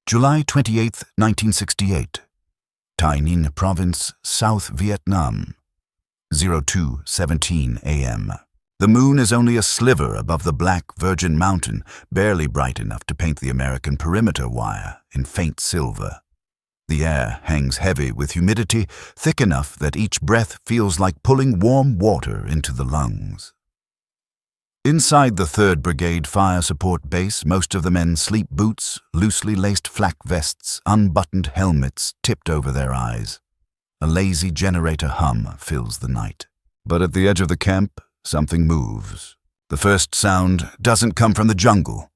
July 28, 1968. Tay Ninh Province, South Vietnam. 02:17 a.m. The moon is only a sliver above the black Virgin Mountain, barely bright enough to paint the American perimeter wire in faint silver. The air hangs heavy with humidity, thick enough that each breath feels like pulling warm water into the lungs. Inside the 3rd Brigade Fire Support Base, most of the men sleep boots, loosely laced flak vests, unbuttoned helmets tipped over their eyes. A lazy generator hum fills the night. But at the edge of the camp, something moves. The first sound doesn't come from the jungle.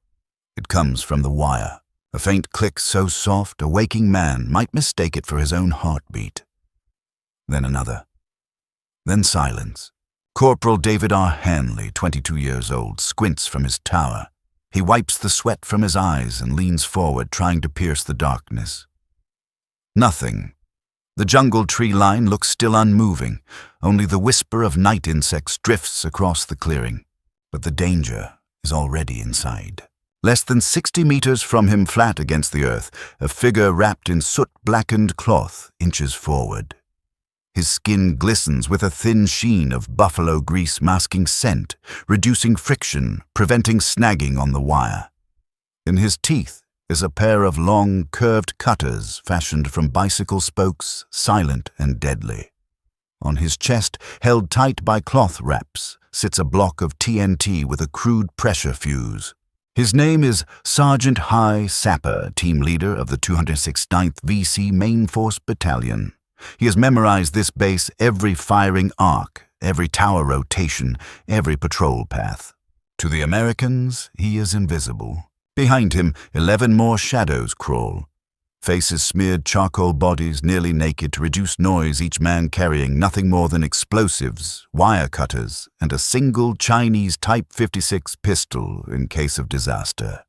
It comes from the wire. A faint click so soft a waking man might mistake it for his own heartbeat. Then another. Then silence. Corporal David R. Hanley, 22 years old, squints from his tower. He wipes the sweat from his eyes and leans forward, trying to pierce the darkness. Nothing. The jungle tree line looks still unmoving. Only the whisper of night insects drifts across the clearing. But the danger is already inside. Less than 60 meters from him, flat against the earth, a figure wrapped in soot-blackened cloth inches forward. His skin glistens with a thin sheen of buffalo grease masking scent, reducing friction, preventing snagging on the wire. In his teeth is a pair of long, curved cutters fashioned from bicycle spokes, silent and deadly. On his chest, held tight by cloth wraps, sits a block of TNT with a crude pressure fuse. His name is Sergeant High Sapper, team leader of the 269th VC Main Force Battalion. He has memorized this base, every firing arc, every tower rotation, every patrol path. To the Americans, he is invisible. Behind him, 11 more shadows crawl. Faces smeared charcoal bodies, nearly naked to reduce noise, each man carrying nothing more than explosives, wire cutters, and a single Chinese Type 56 pistol in case of disaster.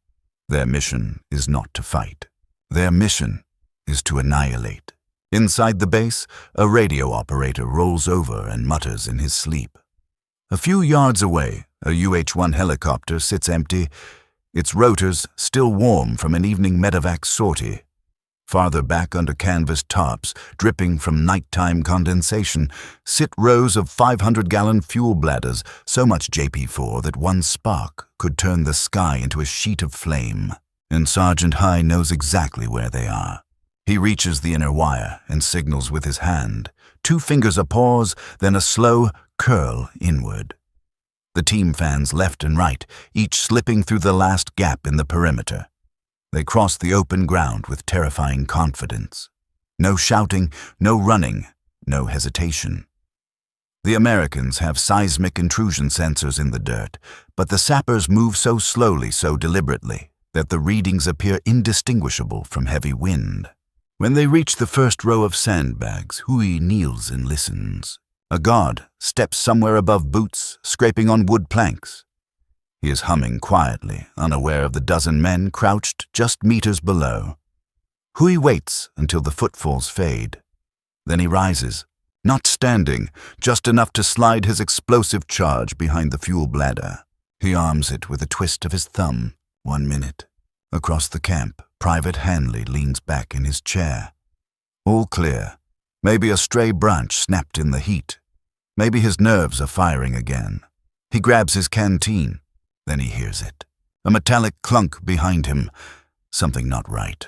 Their mission is not to fight. Their mission is to annihilate. Inside the base, a radio operator rolls over and mutters in his sleep. A few yards away, a UH-1 helicopter sits empty, its rotors still warm from an evening medevac sortie. Farther back under canvas tarps, dripping from nighttime condensation, sit rows of 500-gallon fuel bladders, so much JP4 that one spark could turn the sky into a sheet of flame. And Sergeant High knows exactly where they are. He reaches the inner wire and signals with his hand. 2 fingers a pause, then a slow curl inward. The team fans left and right, each slipping through the last gap in the perimeter. They cross the open ground with terrifying confidence. No shouting, no running, no hesitation. The Americans have seismic intrusion sensors in the dirt, but the sappers move so slowly, so deliberately, that the readings appear indistinguishable from heavy wind. When they reach the first row of sandbags, Hui kneels and listens. A guard steps somewhere above boots, scraping on wood planks. He is humming quietly, unaware of the dozen men crouched just meters below. Hui waits until the footfalls fade. Then he rises, not standing, just enough to slide his explosive charge behind the fuel bladder. He arms it with a twist of his thumb. 1 minute. Across the camp, Private Hanley leans back in his chair. All clear. Maybe a stray branch snapped in the heat. Maybe his nerves are firing again. He grabs his canteen. Then he hears it. A metallic clunk behind him. Something not right.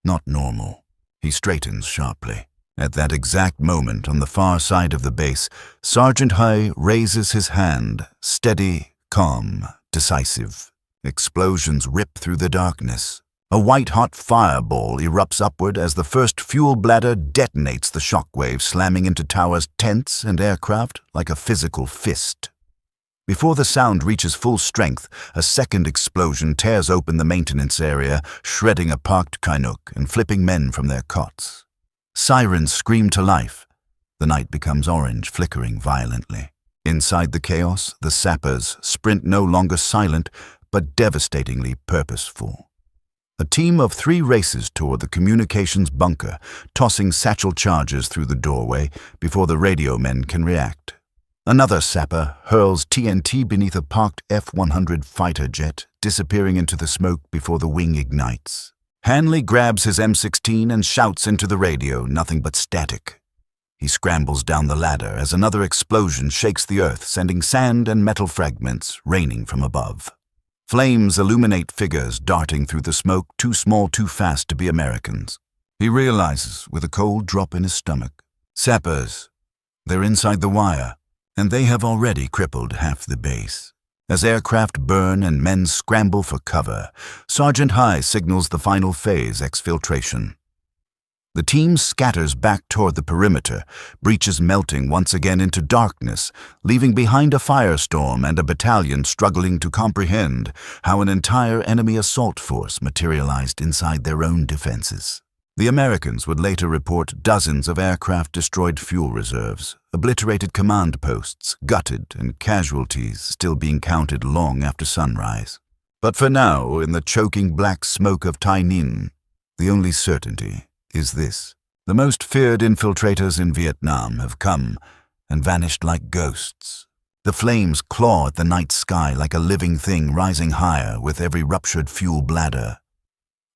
Not normal. He straightens sharply. At that exact moment, on the far side of the base, Sergeant High raises his hand, steady, calm, decisive. Explosions rip through the darkness. A white-hot fireball erupts upward as the first fuel bladder detonates, the shockwave slamming into towers, tents, and aircraft like a physical fist. Before the sound reaches full strength, a second explosion tears open the maintenance area, shredding a parked Chinook and flipping men from their cots. Sirens scream to life. The night becomes orange, flickering violently. Inside the chaos, the sappers sprint no longer silent, but devastatingly purposeful. A team of 3 races toward the communications bunker, tossing satchel charges through the doorway before the radio men can react. Another sapper hurls TNT beneath a parked F-100 fighter jet, disappearing into the smoke before the wing ignites. Hanley grabs his M16 and shouts into the radio, nothing but static. He scrambles down the ladder as another explosion shakes the earth, sending sand and metal fragments raining from above. Flames illuminate figures darting through the smoke, too small, too fast to be Americans. He realizes, with a cold drop in his stomach, Sappers. They're inside the wire, and they have already crippled half the base. As aircraft burn and men scramble for cover, Sergeant High signals the final phase, exfiltration. The team scatters back toward the perimeter, breaches melting once again into darkness, leaving behind a firestorm and a battalion struggling to comprehend how an entire enemy assault force materialized inside their own defenses. The Americans would later report dozens of aircraft-destroyed fuel reserves, obliterated command posts, gutted, and casualties still being counted long after sunrise. But for now, in the choking black smoke of Tai Ninh, the only certainty is this: the most feared infiltrators in Vietnam have come and vanished like ghosts. The flames claw at the night sky like a living thing rising higher with every ruptured fuel bladder.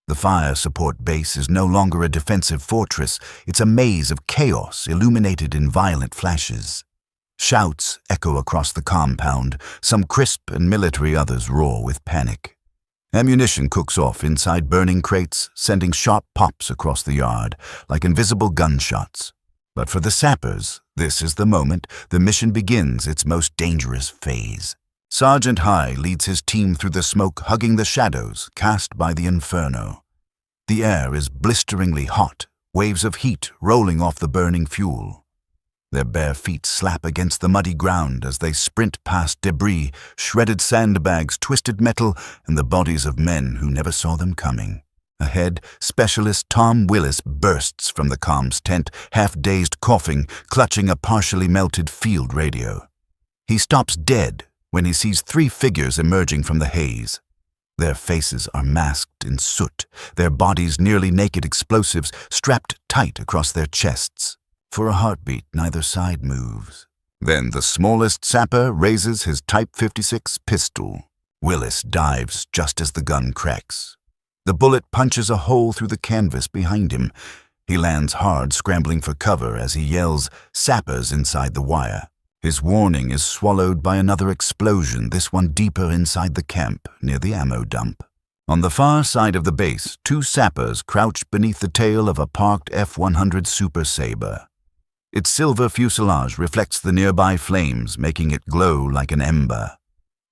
The fire support base is no longer a defensive fortress, it's a maze of chaos illuminated in violent flashes. Shouts echo across the compound, some crisp and military, others roar with panic. Ammunition cooks off inside burning crates, sending sharp pops across the yard, like invisible gunshots. But for the sappers, this is the moment the mission begins its most dangerous phase. Sergeant High leads his team through the smoke, hugging the shadows cast by the inferno. The air is blisteringly hot, waves of heat rolling off the burning fuel. Their bare feet slap against the muddy ground as they sprint past debris, shredded sandbags, twisted metal, and the bodies of men who never saw them coming. Ahead, Specialist Tom Willis bursts from the comms tent, half-dazed, coughing, clutching a partially melted field radio. He stops dead when he sees three figures emerging from the haze. Their faces are masked in soot, their bodies nearly naked explosives strapped tight across their chests. For a heartbeat, neither side moves. Then the smallest sapper raises his Type 56 pistol. Willis dives just as the gun cracks. The bullet punches a hole through the canvas behind him. He lands hard, scrambling for cover as he yells, "Sappers inside the wire." His warning is swallowed by another explosion, this one deeper inside the camp, near the ammo dump. On the far side of the base, two sappers crouch beneath the tail of a parked F-100 Super Sabre. Its silver fuselage reflects the nearby flames, making it glow like an ember.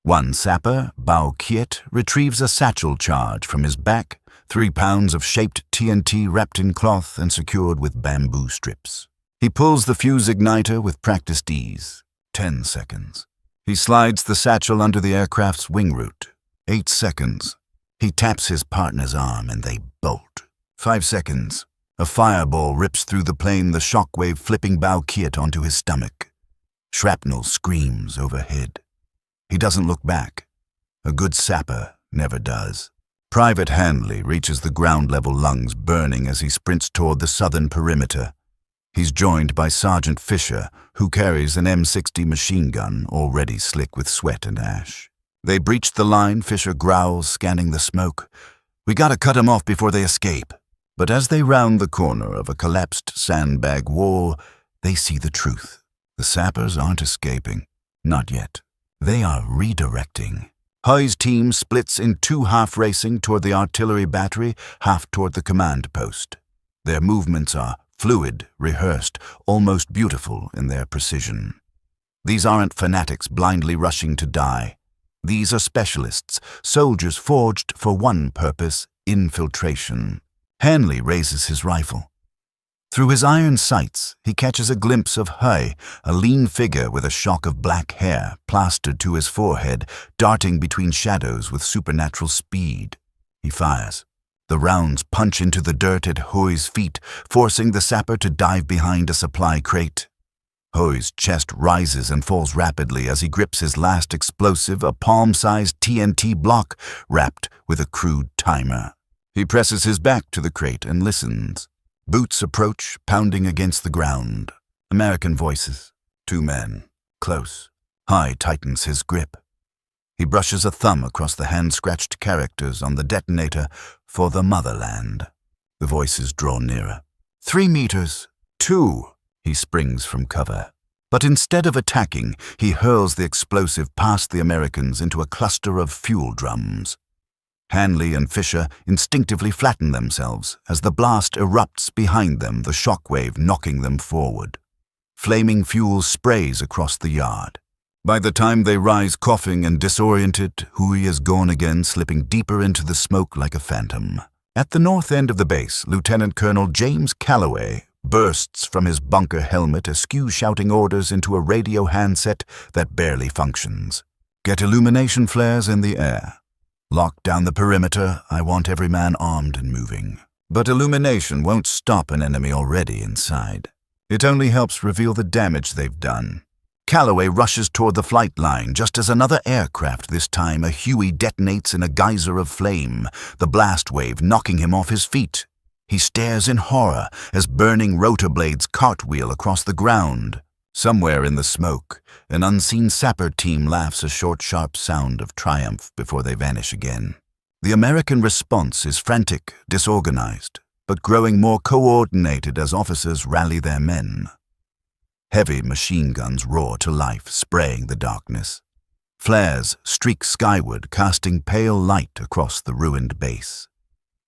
One sapper, Bao Kiet, retrieves a satchel charge from his back, 3 pounds of shaped TNT wrapped in cloth and secured with bamboo strips. He pulls the fuse igniter with practiced ease. 10 seconds. He slides the satchel under the aircraft's wing root. 8 seconds. He taps his partner's arm and they bolt. 5 seconds. A fireball rips through the plane, the shockwave flipping Bao Kiet onto his stomach. Shrapnel screams overhead. He doesn't look back. A good sapper never does. Private Hanley reaches the ground-level lungs, burning as he sprints toward the southern perimeter. He's joined by Sergeant Fisher, who carries an M60 machine gun already slick with sweat and ash. They breach the line, Fisher growls, scanning the smoke. "We gotta cut 'em off before they escape." But as they round the corner of a collapsed sandbag wall, they see the truth. The sappers aren't escaping. Not yet. They are redirecting. Huy's team splits in two, half racing toward the artillery battery, half toward the command post. Their movements are fluid, rehearsed, almost beautiful in their precision. These aren't fanatics blindly rushing to die. These are specialists, soldiers forged for one purpose: infiltration. Hanley raises his rifle. Through his iron sights, he catches a glimpse of Huy, a lean figure with a shock of black hair plastered to his forehead, darting between shadows with supernatural speed. He fires. The rounds punch into the dirt at Huy's feet, forcing the sapper to dive behind a supply crate. Huy's chest rises and falls rapidly as he grips his last explosive, a palm-sized TNT block wrapped with a crude timer. He presses his back to the crate and listens. Boots approach, pounding against the ground. American voices. 2 men. Close. Huy tightens his grip. He brushes a thumb across the hand-scratched characters on the detonator for the motherland. The voices draw nearer. 3 meters. 2. He springs from cover. But instead of attacking, he hurls the explosive past the Americans into a cluster of fuel drums. Hanley and Fisher instinctively flatten themselves as the blast erupts behind them, the shockwave knocking them forward. Flaming fuel sprays across the yard. By the time they rise coughing and disoriented, Hui is gone again, slipping deeper into the smoke like a phantom. At the north end of the base, Lieutenant Colonel James Calloway bursts from his bunker helmet, askew shouting orders into a radio handset that barely functions. Get illumination flares in the air. Lock down the perimeter. I want every man armed and moving. But illumination won't stop an enemy already inside. It only helps reveal the damage they've done. Calloway rushes toward the flight line just as another aircraft, this time a Huey, detonates in a geyser of flame, the blast wave knocking him off his feet. He stares in horror as burning rotor blades cartwheel across the ground. Somewhere in the smoke, an unseen sapper team laughs a short, sharp sound of triumph before they vanish again. The American response is frantic, disorganized, but growing more coordinated as officers rally their men. Heavy machine guns roar to life, spraying the darkness. Flares streak skyward, casting pale light across the ruined base.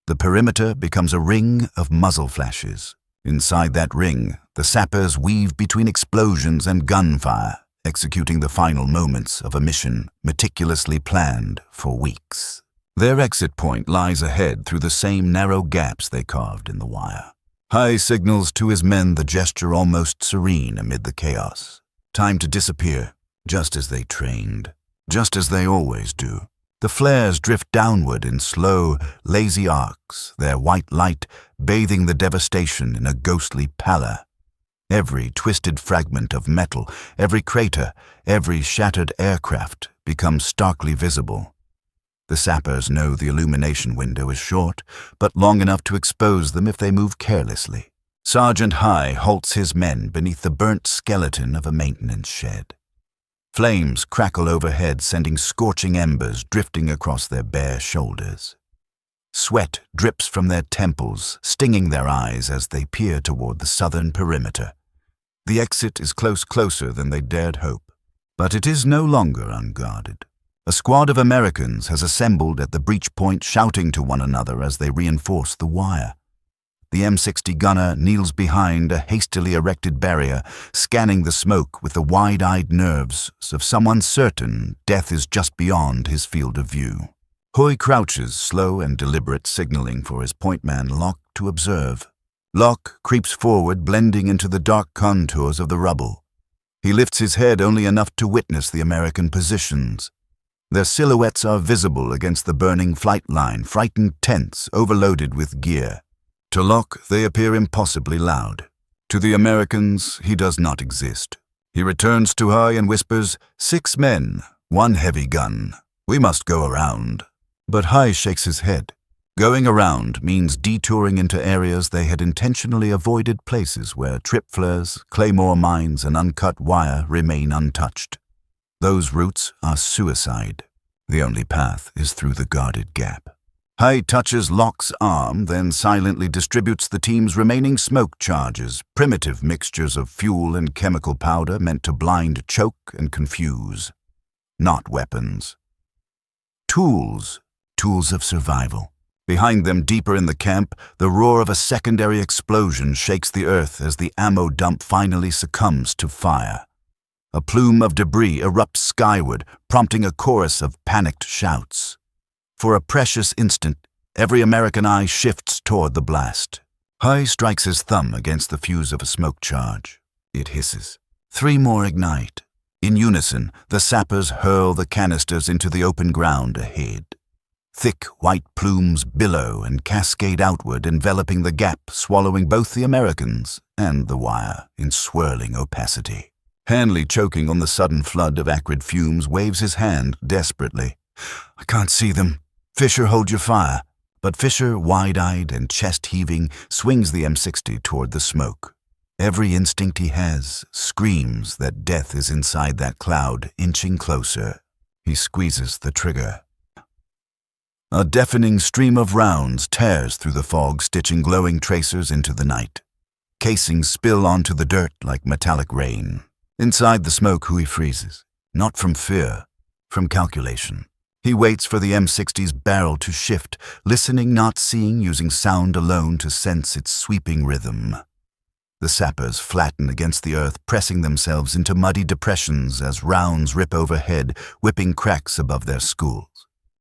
The perimeter becomes a ring of muzzle flashes. Inside that ring, the sappers weave between explosions and gunfire, executing the final moments of a mission meticulously planned for weeks. Their exit point lies ahead through the same narrow gaps they carved in the wire. High signals to his men the gesture almost serene amid the chaos. Time to disappear, just as they trained, just as they always do. The flares drift downward in slow, lazy arcs, their white light bathing the devastation in a ghostly pallor. Every twisted fragment of metal, every crater, every shattered aircraft becomes starkly visible. The sappers know the illumination window is short, but long enough to expose them if they move carelessly. Sergeant High halts his men beneath the burnt skeleton of a maintenance shed. Flames crackle overhead, sending scorching embers drifting across their bare shoulders. Sweat drips from their temples, stinging their eyes as they peer toward the southern perimeter. The exit is closer than they dared hope, but it is no longer unguarded. A squad of Americans has assembled at the breach point, shouting to one another as they reinforce the wire. The M60 gunner kneels behind a hastily erected barrier, scanning the smoke with the wide-eyed nerves of someone certain death is just beyond his field of view. Hui crouches, slow and deliberate, signaling for his point man Locke to observe. Locke creeps forward, blending into the dark contours of the rubble. He lifts his head only enough to witness the American positions. Their silhouettes are visible against the burning flight line, frightened tents overloaded with gear. To Locke, they appear impossibly loud. To the Americans, he does not exist. He returns to High and whispers, 6 men, 1 heavy gun. We must go around. But High shakes his head. Going around means detouring into areas they had intentionally avoided, places where trip flares, claymore mines, and uncut wire remain untouched. Those routes are suicide. The only path is through the guarded gap. High touches Locke's arm, then silently distributes the team's remaining smoke charges, primitive mixtures of fuel and chemical powder meant to blind, choke, and confuse. Not weapons. Tools of survival. Behind them, deeper in the camp, the roar of a secondary explosion shakes the earth as the ammo dump finally succumbs to fire. A plume of debris erupts skyward, prompting a chorus of panicked shouts. For a precious instant, every American eye shifts toward the blast. High strikes his thumb against the fuse of a smoke charge. It hisses. 3 more ignite. In unison, the sappers hurl the canisters into the open ground ahead. Thick white plumes billow and cascade outward, enveloping the gap, swallowing both the Americans and the wire in swirling opacity. Hanley, choking on the sudden flood of acrid fumes, waves his hand desperately. I can't see them. Fisher, hold your fire. But Fisher, wide-eyed and chest-heaving, swings the M60 toward the smoke. Every instinct he has screams that death is inside that cloud, inching closer. He squeezes the trigger. A deafening stream of rounds tears through the fog, stitching glowing tracers into the night. Casings spill onto the dirt like metallic rain. Inside the smoke, Hui freezes, not from fear, from calculation. He waits for the M60's barrel to shift, listening, not seeing, using sound alone to sense its sweeping rhythm. The sappers flatten against the earth, pressing themselves into muddy depressions as rounds rip overhead, whipping cracks above their schools.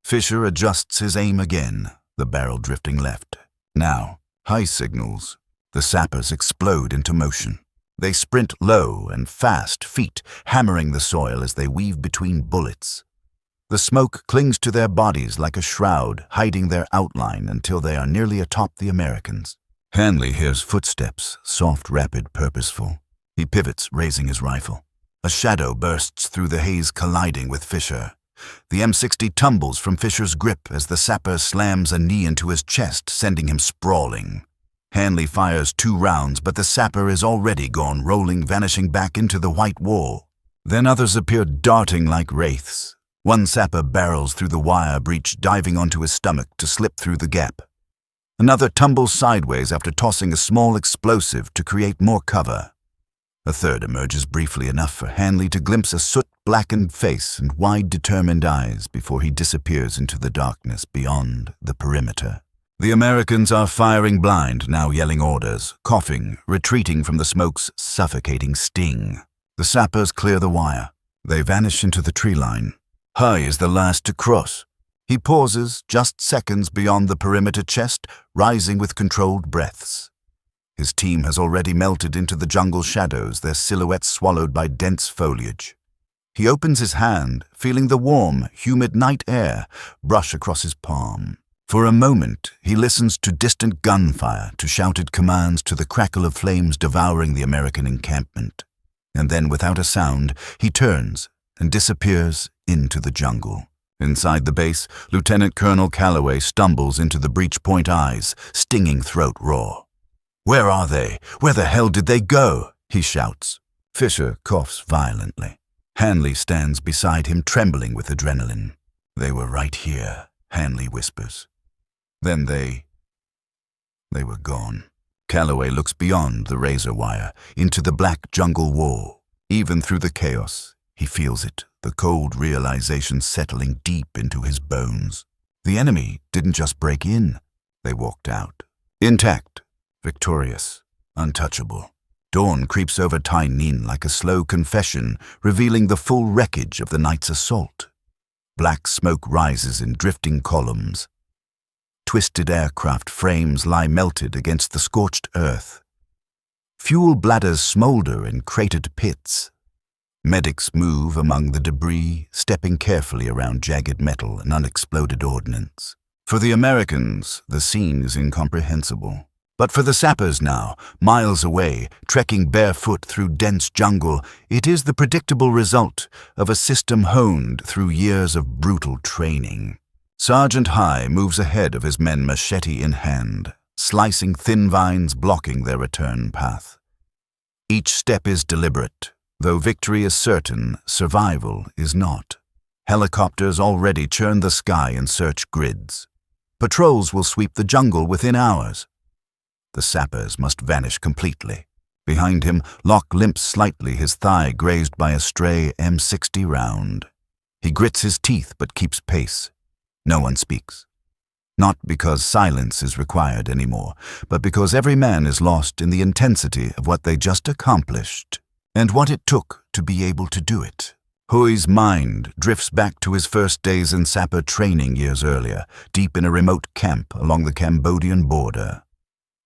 Fisher adjusts his aim again, the barrel drifting left. Now, high signals. The sappers explode into motion. They sprint low and fast, feet hammering the soil as they weave between bullets. The smoke clings to their bodies like a shroud, hiding their outline until they are nearly atop the Americans. Hanley hears footsteps, soft, rapid, purposeful. He pivots, raising his rifle. A shadow bursts through the haze, colliding with Fisher. The M60 tumbles from Fisher's grip as the sapper slams a knee into his chest, sending him sprawling. Hanley fires 2 rounds, but the sapper is already gone, rolling, vanishing back into the white wall. Then others appear, darting like wraiths. One sapper barrels through the wire breach, diving onto his stomach to slip through the gap. Another tumbles sideways after tossing a small explosive to create more cover. A third emerges briefly enough for Hanley to glimpse a soot-blackened face and wide, determined eyes before he disappears into the darkness beyond the perimeter. The Americans are firing blind, now yelling orders, coughing, retreating from the smoke's suffocating sting. The sappers clear the wire. They vanish into the tree line. Hui is the last to cross. He pauses just seconds beyond the perimeter chest, rising with controlled breaths. His team has already melted into the jungle shadows, their silhouettes swallowed by dense foliage. He opens his hand, feeling the warm, humid night air brush across his palm. For a moment, he listens to distant gunfire, to shouted commands, to the crackle of flames devouring the American encampment. And then, without a sound, he turns and disappears into the jungle. Inside the base, Lieutenant Colonel Calloway stumbles into the breach point eyes, stinging throat raw. "Where are they? Where the hell did they go?" he shouts. Fisher coughs violently. Hanley stands beside him, trembling with adrenaline. "They were right here," Hanley whispers. Then they were gone. Calloway looks beyond the razor wire, into the black jungle wall. Even through the chaos, he feels it, the cold realization settling deep into his bones. The enemy didn't just break in, they walked out. Intact, victorious, untouchable. Dawn creeps over Tai Ninh like a slow confession, revealing the full wreckage of the night's assault. Black smoke rises in drifting columns. Twisted aircraft frames lie melted against the scorched earth. Fuel bladders smolder in cratered pits. Medics move among the debris, stepping carefully around jagged metal and unexploded ordnance. For the Americans, the scene is incomprehensible. But for the sappers now, miles away, trekking barefoot through dense jungle, it is the predictable result of a system honed through years of brutal training. Sergeant Hui moves ahead of his men, machete in hand, slicing thin vines blocking their return path. Each step is deliberate. Though victory is certain, survival is not. Helicopters already churn the sky in search grids. Patrols will sweep the jungle within hours. The sappers must vanish completely. Behind him, Locke limps slightly, his thigh grazed by a stray M60 round. He grits his teeth but keeps pace. No one speaks. Not because silence is required anymore, but because every man is lost in the intensity of what they just accomplished, and what it took to be able to do it. Hui's mind drifts back to his first days in sapper training years earlier, deep in a remote camp along the Cambodian border.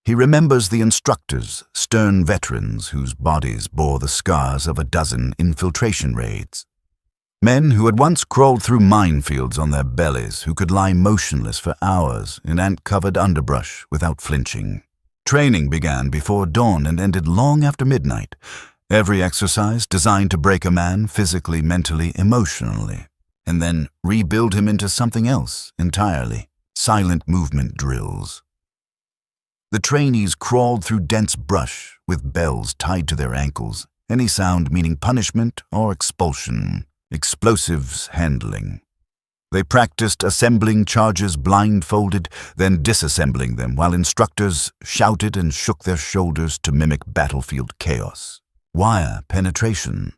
He remembers the instructors, stern veterans whose bodies bore the scars of a dozen infiltration raids. Men who had once crawled through minefields on their bellies, who could lie motionless for hours in ant-covered underbrush without flinching. Training began before dawn and ended long after midnight. Every exercise designed to break a man physically, mentally, emotionally, and then rebuild him into something else entirely. Silent movement drills. The trainees crawled through dense brush with bells tied to their ankles, any sound meaning punishment or expulsion. explosives handling. They practiced assembling charges blindfolded, then disassembling them while instructors shouted and shook their shoulders to mimic battlefield chaos. Wire penetration.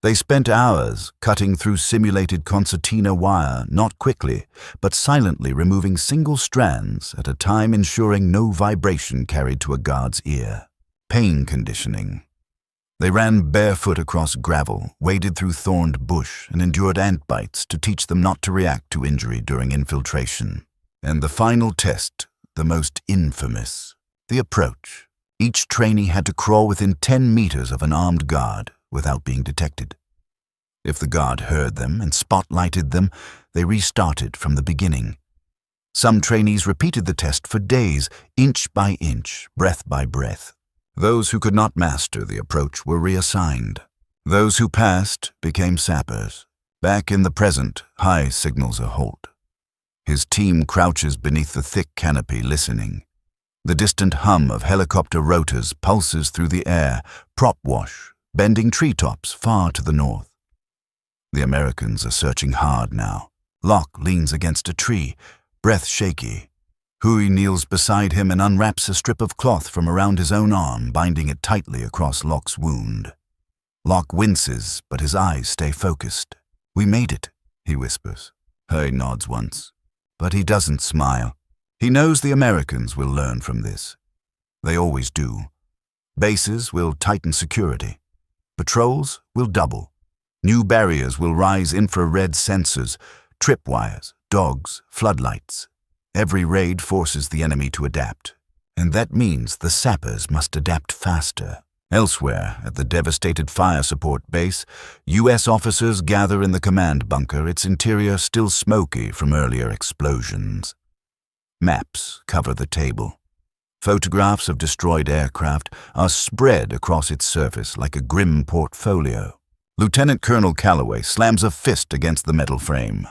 They spent hours cutting through simulated concertina wire, not quickly, but silently removing single strands at a time, ensuring no vibration carried to a guard's ear. Pain conditioning. They ran barefoot across gravel, waded through thorned bush, and endured ant bites to teach them not to react to injury during infiltration. And the final test, the most infamous, the approach. Each trainee had to crawl within 10 meters of an armed guard without being detected. If the guard heard them and spotlighted them, they restarted from the beginning. Some trainees repeated the test for days, inch by inch, breath by breath. Those who could not master the approach were reassigned. Those who passed became sappers. Back in the present, High signals a halt. His team crouches beneath the thick canopy, listening. The distant hum of helicopter rotors pulses through the air, prop wash, bending treetops far to the north. The Americans are searching hard now. Locke leans against a tree, breath shaky. Hui kneels beside him and unwraps a strip of cloth from around his own arm, binding it tightly across Locke's wound. Locke winces, but his eyes stay focused. "We made it," he whispers. Hui nods once, but he doesn't smile. He knows the Americans will learn from this. They always do. Bases will tighten security. Patrols will double. New barriers will rise infrared sensors, tripwires, dogs, floodlights. Every raid forces the enemy to adapt, and that means the sappers must adapt faster. Elsewhere, at the devastated fire support base, U.S. officers gather in the command bunker, its interior still smoky from earlier explosions. Maps cover the table. Photographs of destroyed aircraft are spread across its surface like a grim portfolio. Lieutenant Colonel Calloway slams a fist against the metal frame.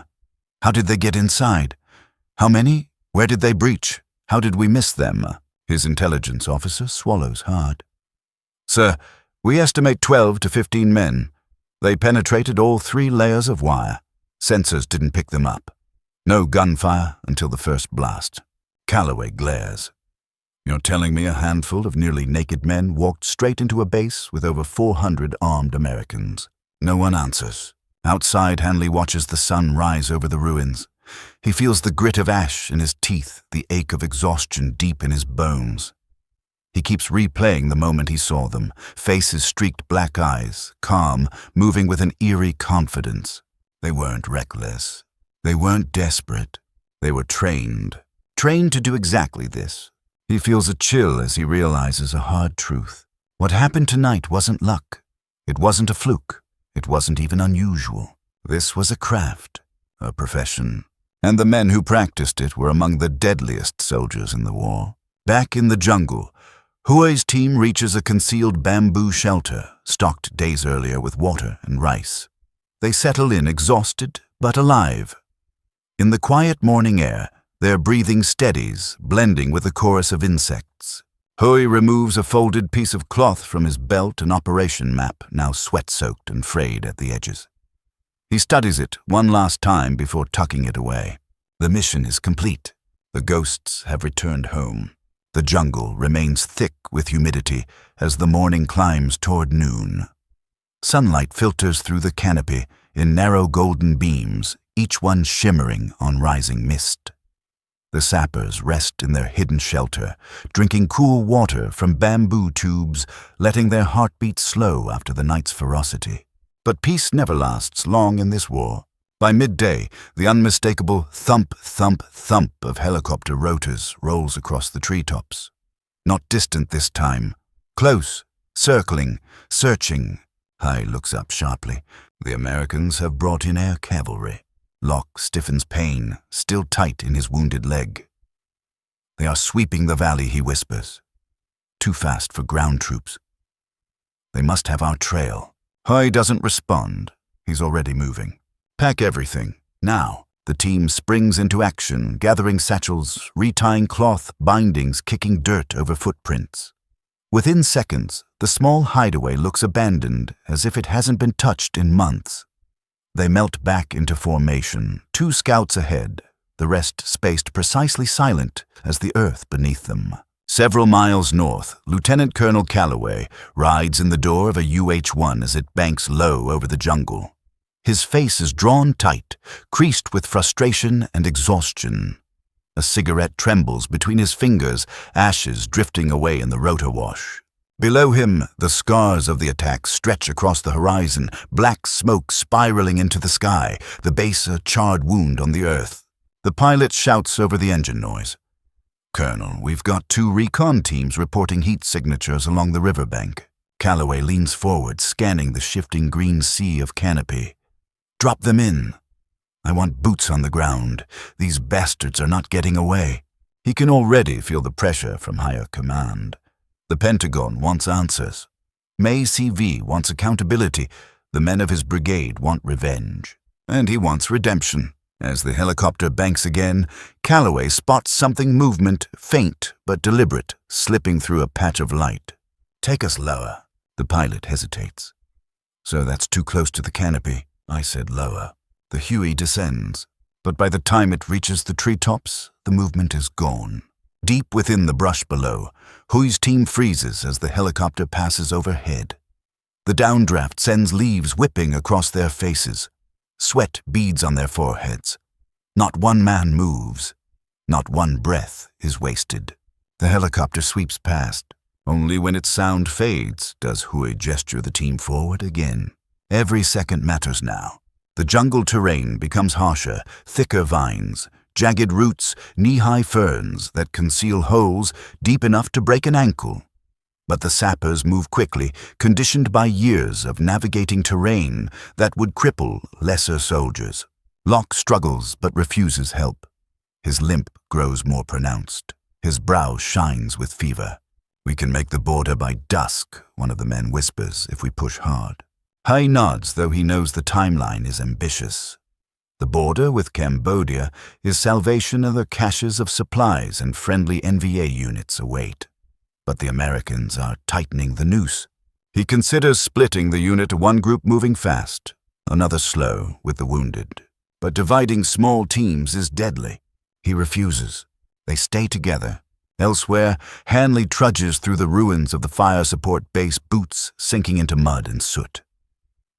"How did they get inside? How many? Where did they breach? How did we miss them?" His intelligence officer swallows hard. "Sir, we estimate 12 to 15 men. They penetrated all 3 layers of wire. Sensors didn't pick them up. No gunfire until the first blast." Calloway glares. "You're telling me a handful of nearly naked men walked straight into a base with over 400 armed Americans?" No one answers. Outside, Hanley watches the sun rise over the ruins. He feels the grit of ash in his teeth, the ache of exhaustion deep in his bones. He keeps replaying the moment he saw them, faces streaked black eyes, calm, moving with an eerie confidence. They weren't reckless. They weren't desperate. They were trained to do exactly this. He feels a chill as he realizes a hard truth. What happened tonight wasn't luck. It wasn't a fluke. It wasn't even unusual. This was a craft, a profession. And the men who practiced it were among the deadliest soldiers in the war. Back in the jungle, Hui's team reaches a concealed bamboo shelter, stocked days earlier with water and rice. They settle in exhausted but alive. In the quiet morning air, their breathing steadies, blending with a chorus of insects. Hui removes a folded piece of cloth from his belt, an operation map, now sweat-soaked and frayed at the edges. He studies it one last time before tucking it away. The mission is complete. The ghosts have returned home. The jungle remains thick with humidity as the morning climbs toward noon. Sunlight filters through the canopy in narrow golden beams, each one shimmering on rising mist. The sappers rest in their hidden shelter, drinking cool water from bamboo tubes, letting their heartbeat slow after the night's ferocity. But peace never lasts long in this war. By midday, the unmistakable thump, thump, thump of helicopter rotors rolls across the treetops. Not distant this time. Close, circling, searching. Hai looks up sharply. The Americans have brought in air cavalry. Locke stiffens pain, still tight in his wounded leg. They are sweeping the valley, he whispers. Too fast for ground troops. They must have our trail. Hai doesn't respond. He's already moving. Pack everything. Now. The team springs into action, gathering satchels, retying cloth, bindings, kicking dirt over footprints. Within seconds, the small hideaway looks abandoned, as if it hasn't been touched in months. They melt back into formation, 2 scouts ahead, the rest spaced precisely silent as the earth beneath them. Several miles north, Lieutenant Colonel Calloway rides in the door of a UH-1 as it banks low over the jungle. His face is drawn tight, creased with frustration and exhaustion. A cigarette trembles between his fingers, ashes drifting away in the rotor wash. Below him, the scars of the attack stretch across the horizon, black smoke spiraling into the sky, the base a charred wound on the earth. The pilot shouts over the engine noise. "Colonel, we've got 2 recon teams reporting heat signatures along the riverbank." Calloway leans forward, scanning the shifting green sea of canopy. "Drop them in. I want boots on the ground. These bastards are not getting away." He can already feel the pressure from higher command. The Pentagon wants answers. May CV wants accountability. The men of his brigade want revenge. And he wants redemption. As the helicopter banks again, Calloway spots something movement, faint but deliberate, slipping through a patch of light. "Take us lower." The pilot hesitates. "So that's too close to the canopy." I said lower. The Huey descends, but by the time it reaches the treetops, the movement is gone. Deep within the brush below, Huey's team freezes as the helicopter passes overhead. The downdraft sends leaves whipping across their faces. Sweat beads on their foreheads. Not one man moves. Not one breath is wasted. The helicopter sweeps past. Only when its sound fades does Huey gesture the team forward again. Every second matters now. The jungle terrain becomes harsher, thicker vines, jagged roots, knee-high ferns that conceal holes deep enough to break an ankle. But the sappers move quickly, conditioned by years of navigating terrain that would cripple lesser soldiers. Locke struggles but refuses help. His limp grows more pronounced. His brow shines with fever. "We can make the border by dusk," one of the men whispers, "if we push hard." Hai nods, though he knows the timeline is ambitious. The border with Cambodia is salvation and the caches of supplies and friendly NVA units await. But the Americans are tightening the noose. He considers splitting the unit, one group moving fast, another slow with the wounded. But dividing small teams is deadly. He refuses. They stay together. Elsewhere, Hanley trudges through the ruins of the fire support base, boots sinking into mud and soot.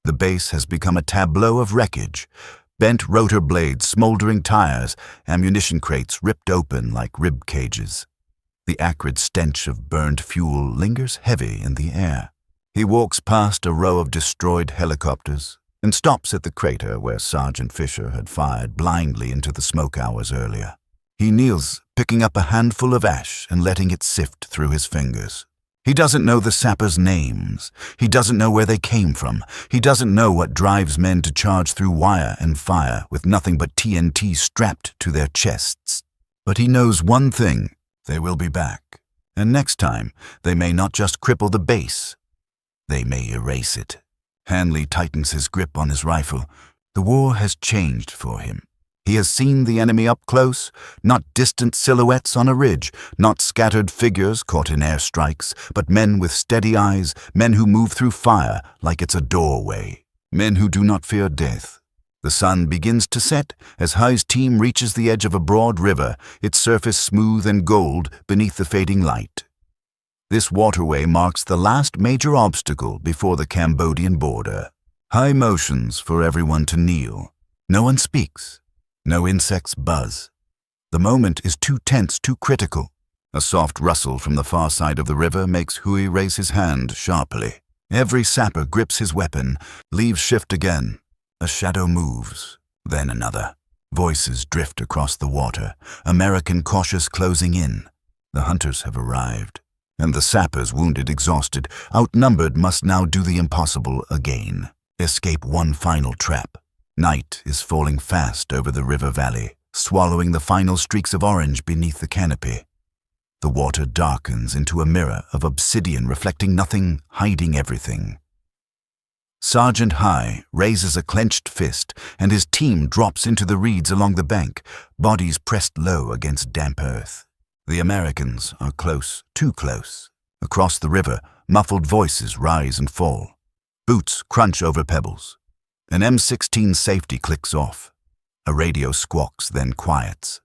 The base has become a tableau of wreckage. Bent rotor blades, smoldering tires, ammunition crates ripped open like rib cages. The acrid stench of burned fuel lingers heavy in the air. He walks past a row of destroyed helicopters and stops at the crater where Sergeant Fisher had fired blindly into the smoke hours earlier. He kneels, picking up a handful of ash and letting it sift through his fingers. He doesn't know the sappers' names. He doesn't know where they came from. He doesn't know what drives men to charge through wire and fire with nothing but TNT strapped to their chests. But he knows one thing: they will be back. And next time, they may not just cripple the base. They may erase it. Hanley tightens his grip on his rifle. The war has changed for him. He has seen the enemy up close, not distant silhouettes on a ridge, not scattered figures caught in airstrikes, but men with steady eyes, men who move through fire like it's a doorway, men who do not fear death. The sun begins to set as Hai's team reaches the edge of a broad river, its surface smooth and gold beneath the fading light. This waterway marks the last major obstacle before the Cambodian border. Hai motions for everyone to kneel. No one speaks. No insects buzz. The moment is too tense, too critical. A soft rustle from the far side of the river makes Huey raise his hand sharply. Every sapper grips his weapon, leaves shift again. A shadow moves, then another. Voices drift across the water, American cautious closing in. The hunters have arrived, and the sappers, wounded, exhausted, outnumbered, must now do the impossible again. Escape one final trap. Night is falling fast over the river valley, swallowing the final streaks of orange beneath the canopy. The water darkens into a mirror of obsidian, reflecting nothing, hiding everything. Sergeant Hai raises a clenched fist, and his team drops into the reeds along the bank, bodies pressed low against damp earth. The Americans are close, too close. Across the river, muffled voices rise and fall. Boots crunch over pebbles. An M16 safety clicks off. A radio squawks, then quiets.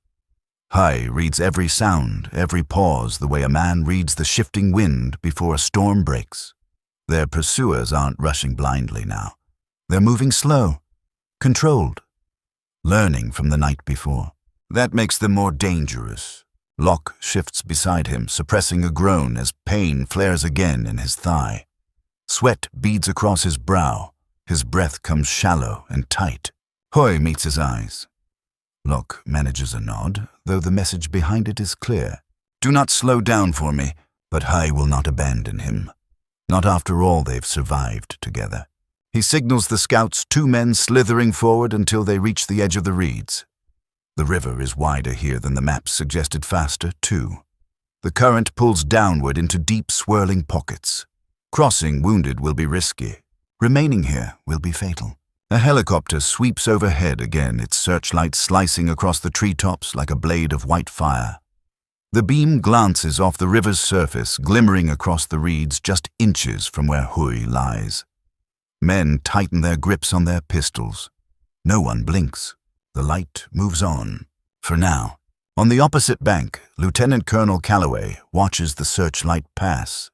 Hai reads every sound, every pause, the way a man reads the shifting wind before a storm breaks. Their pursuers aren't rushing blindly now. They're moving slow, controlled, learning from the night before. That makes them more dangerous. Locke shifts beside him, suppressing a groan as pain flares again in his thigh. Sweat beads across his brow. His breath comes shallow and tight. Hoi meets his eyes. Locke manages a nod, though the message behind it is clear. Do not slow down for me, but Hai will not abandon him. Not after all they've survived together. He signals the scouts, 2 men slithering forward until they reach the edge of the reeds. The river is wider here than the maps suggested, faster, too. The current pulls downward into deep, swirling pockets. Crossing wounded will be risky. Remaining here will be fatal. A helicopter sweeps overhead again, its searchlight slicing across the treetops like a blade of white fire. The beam glances off the river's surface, glimmering across the reeds just inches from where Hui lies. Men tighten their grips on their pistols. No one blinks. The light moves on. For now. On the opposite bank, Lieutenant Colonel Calloway watches the searchlight pass.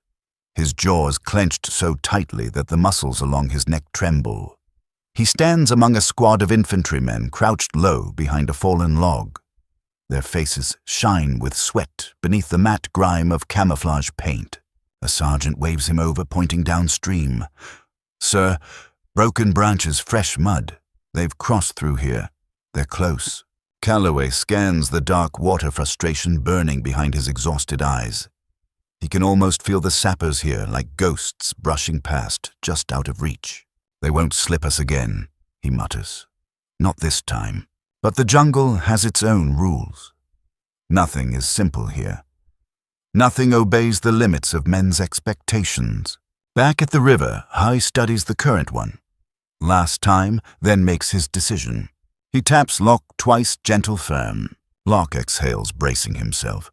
His jaws clenched so tightly that the muscles along his neck tremble. He stands among a squad of infantrymen crouched low behind a fallen log. Their faces shine with sweat beneath the matte grime of camouflage paint. A sergeant waves him over, pointing downstream. Sir, broken branches, fresh mud. They've crossed through here. They're close. Calloway scans the dark water, frustration burning behind his exhausted eyes. He can almost feel the sappers here like ghosts brushing past, just out of reach. They won't slip us again, he mutters. Not this time. But the jungle has its own rules. Nothing is simple here. Nothing obeys the limits of men's expectations. Back at the river, Hai studies the current one. Last time, then makes his decision. He taps Locke twice, gentle, firm. Locke exhales, bracing himself.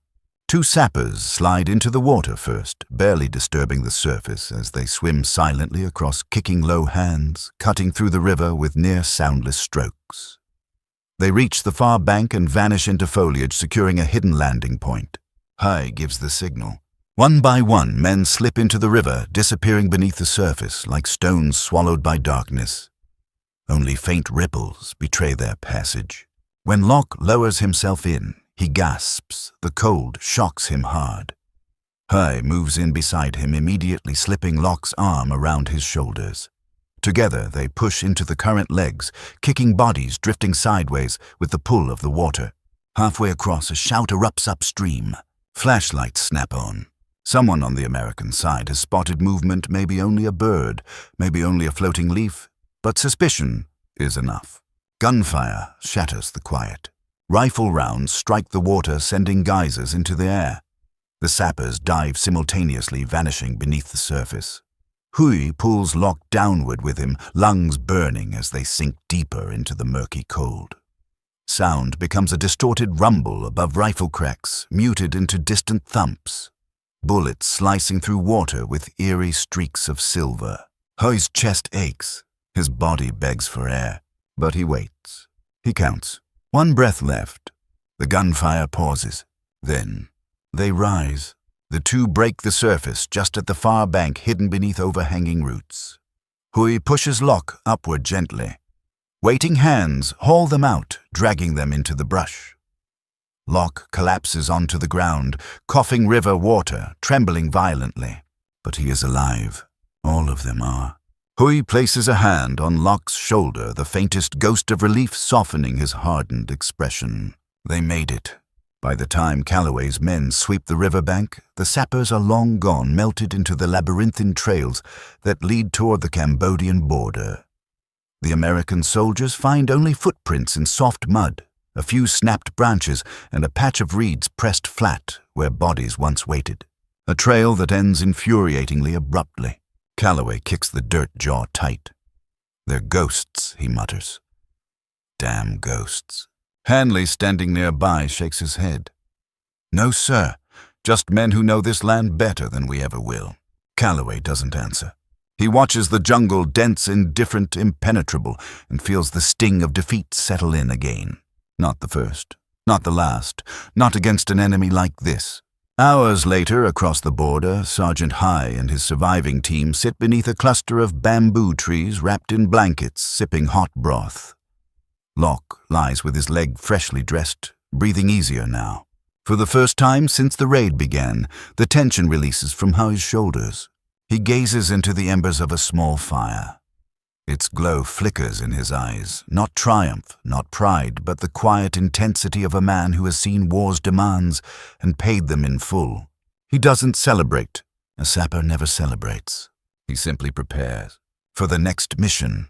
2 sappers slide into the water first, barely disturbing the surface as they swim silently across kicking low hands, cutting through the river with near-soundless strokes. They reach the far bank and vanish into foliage, securing a hidden landing point. Hai gives the signal. One by one, men slip into the river, disappearing beneath the surface like stones swallowed by darkness. Only faint ripples betray their passage. When Locke lowers himself in, he gasps. The cold shocks him hard. Hai moves in beside him, immediately slipping Locke's arm around his shoulders. Together they push into the current legs, kicking bodies drifting sideways with the pull of the water. Halfway across, a shout erupts upstream. Flashlights snap on. Someone on the American side has spotted movement, maybe only a bird, maybe only a floating leaf, but suspicion is enough. Gunfire shatters the quiet. Rifle rounds strike the water, sending geysers into the air. The sappers dive simultaneously, vanishing beneath the surface. Hui pulls Locke downward with him, lungs burning as they sink deeper into the murky cold. Sound becomes a distorted rumble above rifle cracks, muted into distant thumps. Bullets slicing through water with eerie streaks of silver. Hui's chest aches. His body begs for air, but he waits. He counts. 1 breath left. The gunfire pauses. Then they rise. The 2 break the surface just at the far bank, hidden beneath overhanging roots. Hui pushes Locke upward gently. Waiting hands haul them out, dragging them into the brush. Locke collapses onto the ground, coughing river water, trembling violently. But he is alive. All of them are. Hui places a hand on Locke's shoulder, the faintest ghost of relief softening his hardened expression. They made it. By the time Calloway's men sweep the riverbank, the sappers are long gone, melted into the labyrinthine trails that lead toward the Cambodian border. The American soldiers find only footprints in soft mud, a few snapped branches, and a patch of reeds pressed flat where bodies once waited. A trail that ends infuriatingly abruptly. Calloway kicks the dirt jaw tight. They're ghosts, he mutters. Damn ghosts. Hanley, standing nearby, shakes his head. No, sir. Just men who know this land better than we ever will. Calloway doesn't answer. He watches the jungle, dense, indifferent, impenetrable, and feels the sting of defeat settle in again. Not the first, not the last, not against an enemy like this. Hours later, across the border, Sergeant High and his surviving team sit beneath a cluster of bamboo trees wrapped in blankets, sipping hot broth. Locke lies with his leg freshly dressed, breathing easier now. For the first time since the raid began, the tension releases from Howe's shoulders. He gazes into the embers of a small fire. Its glow flickers in his eyes, not triumph, not pride, but the quiet intensity of a man who has seen war's demands and paid them in full. He doesn't celebrate. A sapper never celebrates. He simply prepares for the next mission,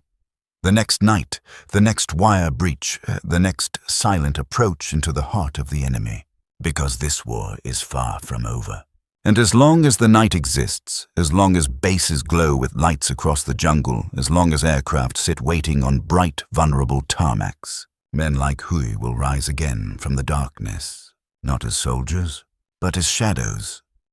the next night, the next wire breach, the next silent approach into the heart of the enemy, because this war is far from over. And as long as the night exists, as long as bases glow with lights across the jungle, as long as aircraft sit waiting on bright, vulnerable tarmacs, men like Hui will rise again from the darkness, not as soldiers, but as shadows,